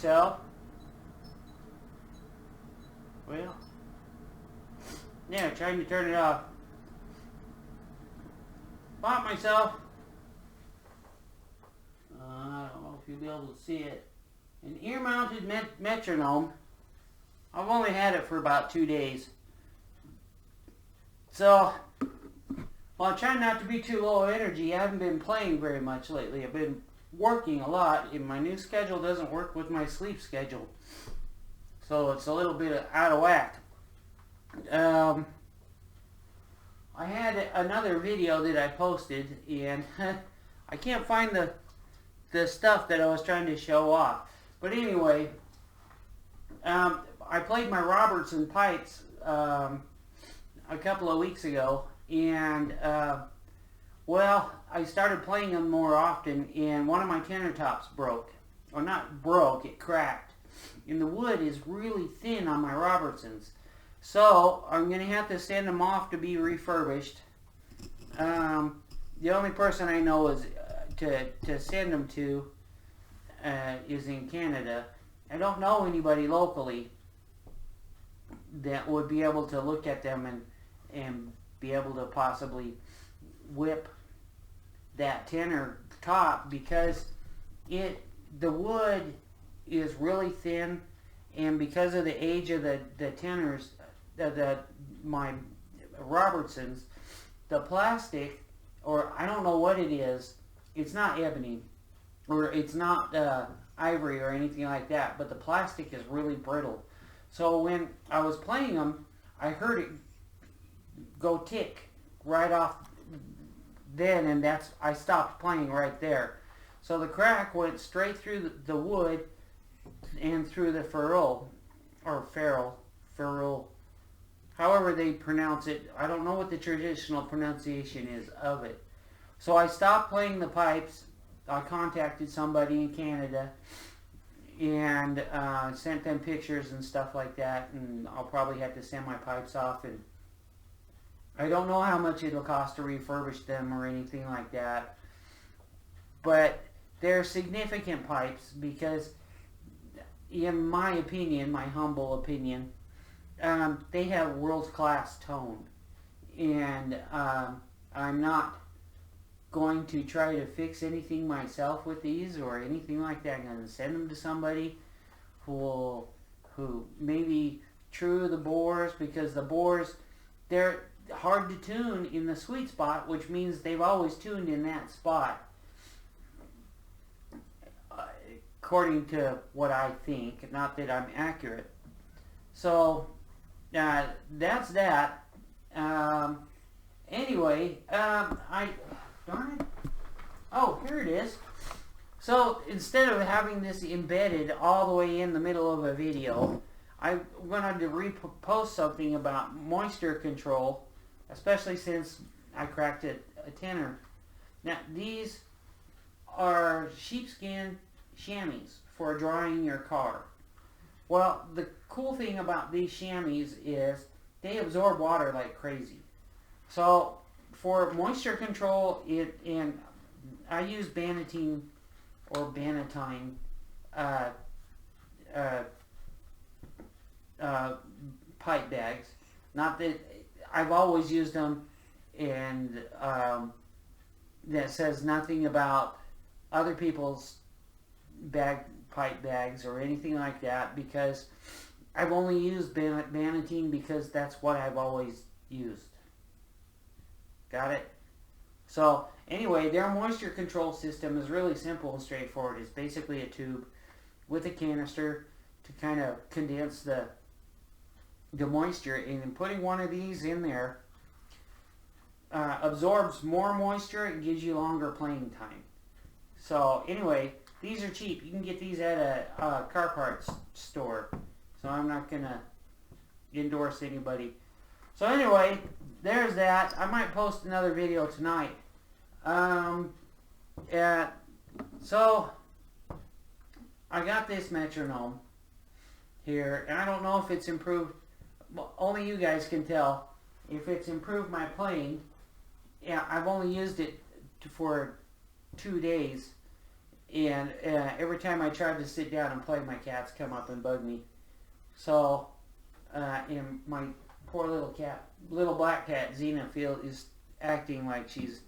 myself. Well, yeah, trying to turn it off. Bought myself, I don't know if you'll be able to see it, an ear-mounted metronome. I've only had it for about 2 days. So, well, I'm trying not to be too low energy. I haven't been playing very much lately. I've been working a lot, and my new schedule doesn't work with my sleep schedule. So it's a little bit out of whack. I had another video that I posted, and I can't find the stuff that I was trying to show off. But anyway, I played my Robertson pipes a couple of weeks ago, and well, I started playing them more often, and one of my tenor tops broke. Or not broke, it cracked. And the wood is really thin on my Robertsons. So, I'm going to have to send them off to be refurbished. The only person I know is to send them to is in Canada. I don't know anybody locally that would be able to look at them and be able to possibly whip that tenor top, because the wood is really thin, and because of the age of the tenors, my Robertsons, the plastic, or I don't know what it is, it's not ebony, or it's not ivory or anything like that, but the plastic is really brittle. So when I was playing them, I heard it go tick right off then, and I stopped playing right there. So the crack went straight through the wood and through the ferrule, or ferrule, however they pronounce it. I don't know what the traditional pronunciation is of it. So I stopped playing the pipes. I contacted somebody in Canada and sent them pictures and stuff like that, and I'll probably have to send my pipes off, and I don't know how much it'll cost to refurbish them or anything like that, but they're significant pipes because, in my opinion, my humble opinion, they have world-class tone, and I'm not going to try to fix anything myself with these or anything like that. I'm going to send them to somebody who maybe true the bores, because the bores, they're hard to tune in the sweet spot, which means they've always tuned in that spot, according to what I think, not that I'm accurate. So that's that. Anyway, darn it. Oh, here it is. So instead of having this embedded all the way in the middle of a video, I wanted to repost something about moisture control, especially since I cracked a tenor. Now, these are sheepskin chamois for drying your car. Well, the cool thing about these chamois is they absorb water like crazy. So for moisture control, and I use Bannatyne or Bannatyne pipe bags. Not that I've always used them, and that says nothing about other people's pipe bags or anything like that, because I've only used Bannatyne because that's what I've always used. Got it? So anyway, their moisture control system is really simple and straightforward. It's basically a tube with a canister to kind of condense the moisture, and putting one of these in there absorbs more moisture and gives you longer playing time. So anyway, these are cheap. You can get these at a car parts store. So I'm not going to endorse anybody. So anyway, there's that. I might post another video tonight. So I got this metronome here, and I don't know if it's improved. Only you guys can tell if it's improved my playing. Yeah, I've only used it for 2 days, and every time I tried to sit down and play, my cats come up and bug me. So, and my poor little black cat, Xena, is acting like she's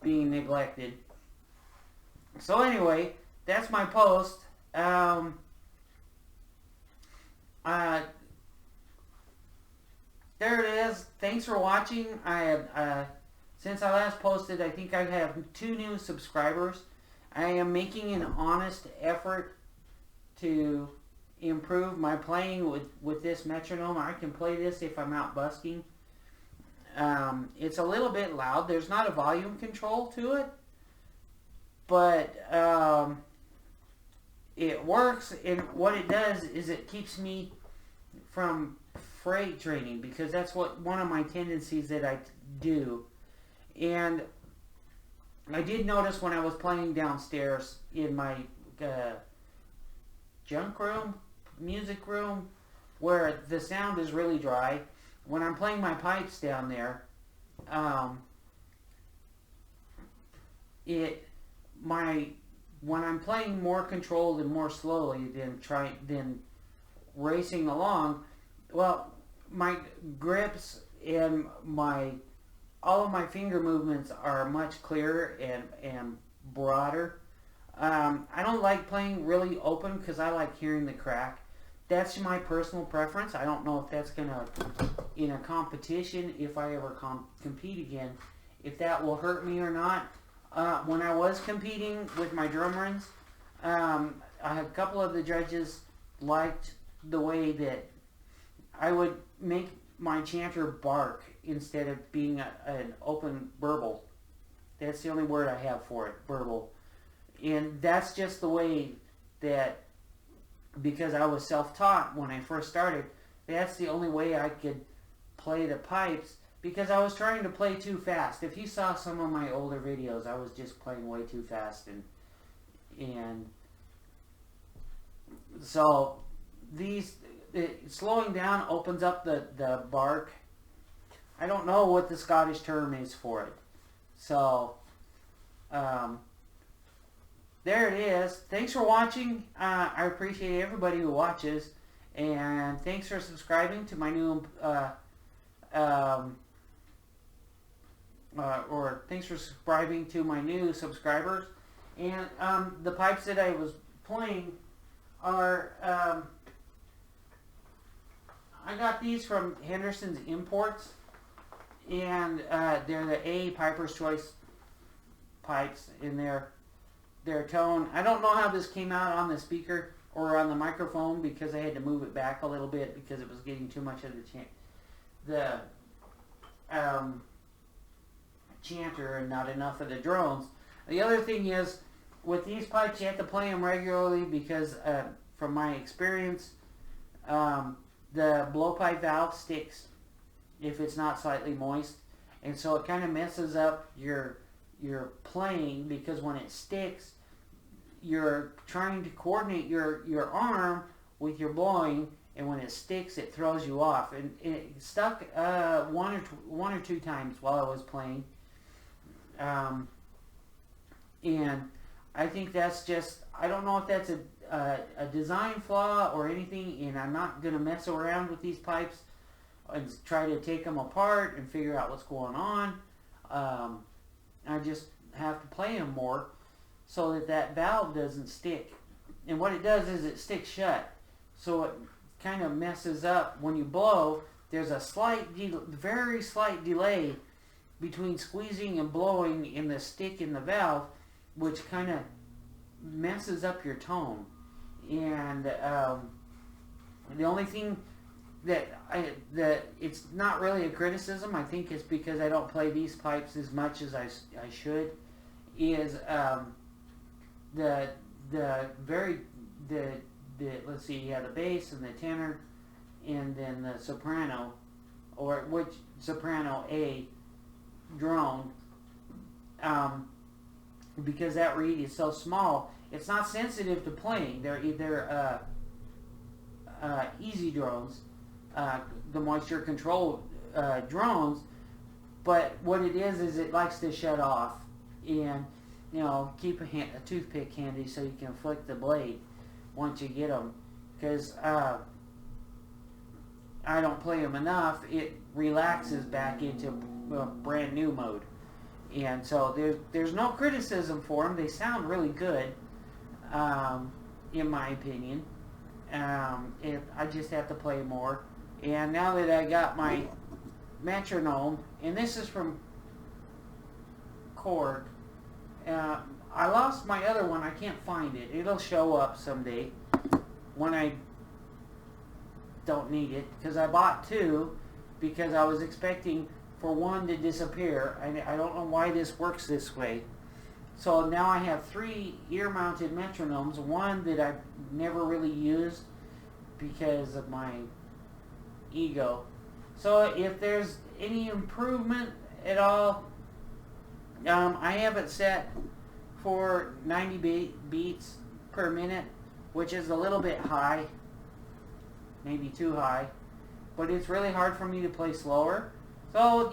being neglected. So anyway, that's my post. There it is. Thanks for watching. I have, since I last posted, I think I have 2 new subscribers. I am making an honest effort to improve my playing with this metronome. I can play this if I'm out busking. It's a little bit loud. There's not a volume control to it, but it works, and what it does is it keeps me from freight training, because that's one of my tendencies that I do. And I did notice when I was playing downstairs in my junk room, music room, where the sound is really dry, when I'm playing my pipes down there, when I'm playing more controlled and more slowly than racing along, well, my grips and all of my finger movements are much clearer and broader. I don't like playing really open because I like hearing the crack. That's my personal preference. I don't know if that's gonna, in a competition, if I ever compete again, if that will hurt me or not. When I was competing with my drum runs, a couple of the judges liked the way that I would make my chanter bark instead of being an open burble. That's the only word I have for it, burble. And that's just the way that, because I was self-taught when I first started, that's the only way I could play the pipes, because I was trying to play too fast. If you saw some of my older videos, I was just playing way too fast, and so slowing down opens up the bark. I don't know what the Scottish term is for it. So, there it is. Thanks for watching. I appreciate everybody who watches, and thanks for subscribing to my new thanks for subscribing to my new subscribers. And the pipes that I was playing are I got these from Henderson's Imports, and they're the A Piper's Choice pipes in their tone. I don't know how this came out on the speaker or on the microphone, because I had to move it back a little bit because it was getting too much of the chanter and not enough of the drones. The other thing is, with these pipes, you have to play them regularly because, from my experience, the blowpipe valve sticks if it's not slightly moist, and so it kind of messes up your playing, because when it sticks, you're trying to coordinate your arm with your blowing, and when it sticks, it throws you off. And it stuck one or two times while I was playing, and I think that's just, I don't know if that's a design flaw or anything, and I'm not going to mess around with these pipes and try to take them apart and figure out what's going on. I just have to play them more so that valve doesn't stick. And what it does is it sticks shut, so it kind of messes up when you blow. There's a very slight delay between squeezing and blowing in the stick in the valve, which kind of messes up your tone. And the only thing that it's not really a criticism, I think it's because I don't play these pipes as much as I should, is let's see, you have the bass and the tenor and then the soprano, or which soprano A drone, because that reed is so small, it's not sensitive to playing. They're either easy drones, the moisture control drones, but what it is it likes to shut off. And keep a toothpick handy so you can flick the blade once you get them. Because I don't play them enough, it relaxes back into brand new mode. And so there's no criticism for them. They sound really good, in my opinion. I just have to play more. And now that I got my Metronome, and this is from Korg, I lost my other one. I can't find it. It'll show up someday when I don't need it, because I bought two because I was expecting for one to disappear. I don't know why this works this way. So now I have 3 ear-mounted metronomes, one that I've never really used because of my ego. So if there's any improvement at all, I have it set for 90 beats per minute, which is a little bit high, maybe too high, but it's really hard for me to play slower. So,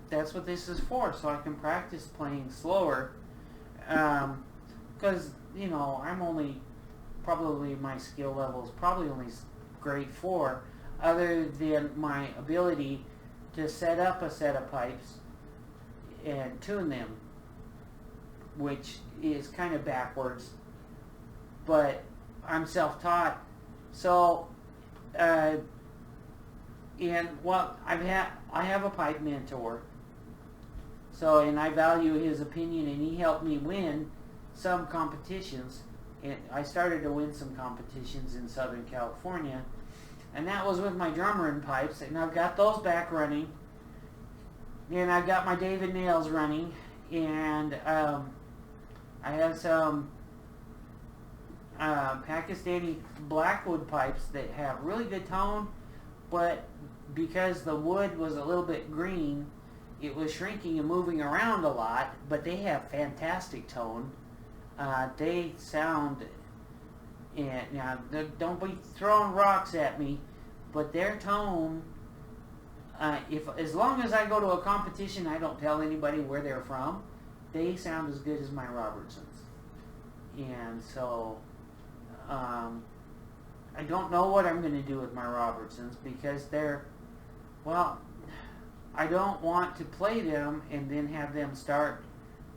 that's what this is for, so I can practice playing slower. Because, I'm only, probably my skill level is probably only grade 4, other than my ability to set up a set of pipes and tune them, which is kind of backwards, but I'm self-taught. So, I have a pipe mentor. So, and I value his opinion, and he helped me win some competitions. And I started to win some competitions in Southern California, and that was with my drummer and pipes. And I've got those back running, and I've got my David Nails running, and I have some Pakistani blackwood pipes that have really good tone, but because the wood was a little bit green, it was shrinking and moving around a lot, but they have fantastic tone. They sound, now don't be throwing rocks at me, but their tone, as long as I go to a competition, I don't tell anybody where they're from, they sound as good as my Robertsons. And so, I don't know what I'm going to do with my Robertsons, because I don't want to play them and then have them start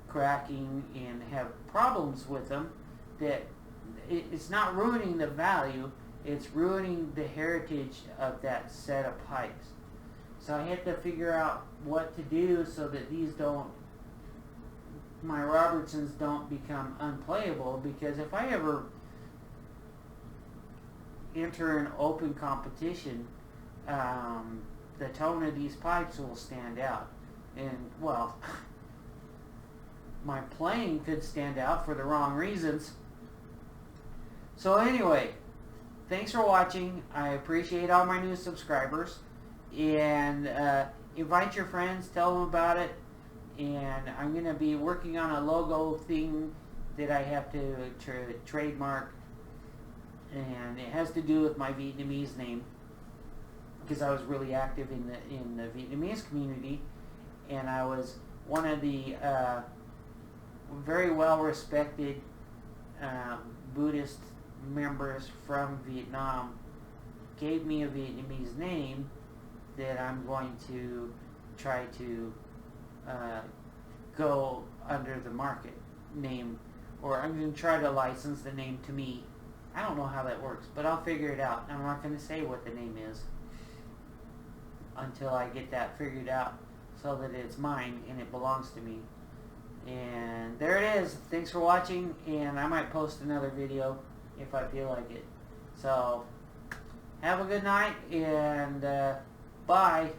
cracking and have problems with them. That it's not ruining the value, it's ruining the heritage of that set of pipes. So I have to figure out what to do so that my Robertsons don't become unplayable, because if I ever enter an open competition, the tone of these pipes will stand out. And, well, my playing could stand out for the wrong reasons. So anyway, thanks for watching. I appreciate all my new subscribers. And invite your friends, tell them about it. And I'm going to be working on a logo thing that I have to trademark. And it has to do with my Vietnamese name, because I was really active in the Vietnamese community, and I was one of the very well respected Buddhist members from Vietnam. Gave me a Vietnamese name that I'm going to try to go under the market name, or I'm going to try to license the name to me. I don't know how that works, but I'll figure it out. I'm not going to say what the name is until I get that figured out, so that it's mine and it belongs to me. And there it is. Thanks for watching, and I might post another video if I feel like it. So have a good night, and bye.